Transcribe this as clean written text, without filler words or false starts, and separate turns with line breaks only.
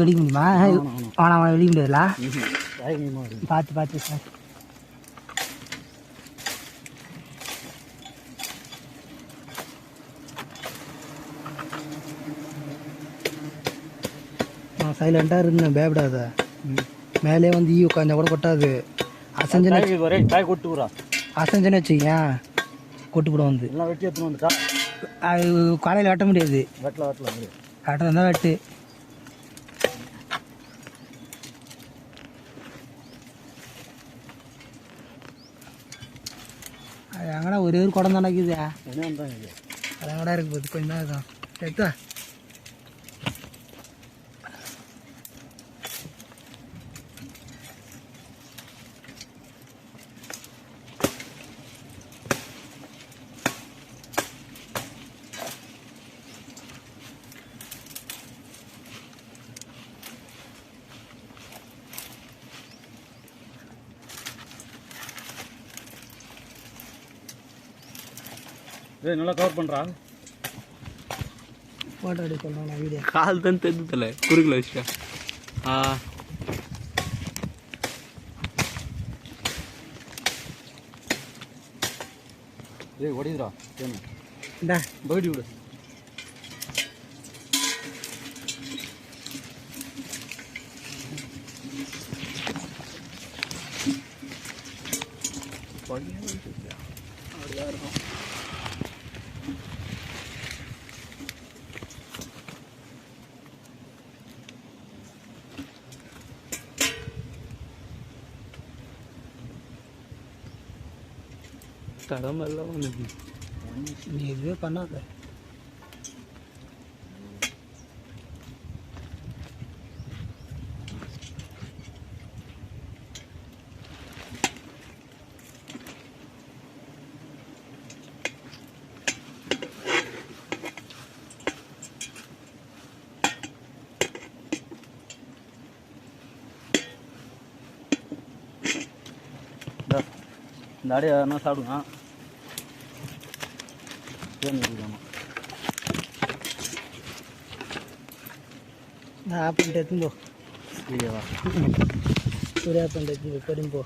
வெடிக்க முடியுமா? அவனை வெடிக்க முடியாதுல்ல? பார்த்து சார். நான் சைலண்டாக இருந்தேன், பயப்படாத. மேலே வந்து ஈ உட்காந்தா கூட கொட்டாது. அசஞ்சன்னு வச்சுக்கங்க, கொட்டு போட வந்து
வெட்டி எடுத்துன்னு வந்துட்டா
அது காலையில் வெட்ட முடியாது. வெட்டதான் தான் வெட்டு. அது எங்கடா ஒரே ஒரு குடம் தானே இருக்குது. அது எங்கடா இருக்கு போது கொஞ்சம் தான் இருக்கும். எடுத்தா
நல்லா கவர் பண்ணுறான்.
ஃபோட்டோ எடுக்க சொல்கிறேன் வீடியோ.
கால் தான் தெரிஞ்சதில்ல குறுக்கில் வச்சுக்கா.
ஓடிதுரா
இந்தா
போயிட்டு விடு.
அப்படிதான் இருக்கும். தடமெல்லாம் ஒன்று
நீ எதுவே பண்ணாத.
இந்த அடையை என்ன சாப்பிடுங்க.
நான் ஆப்பிள் எடுத்துன்னு போ.
சரியாவா?
சூர்யா பண்ணிட்டு போ.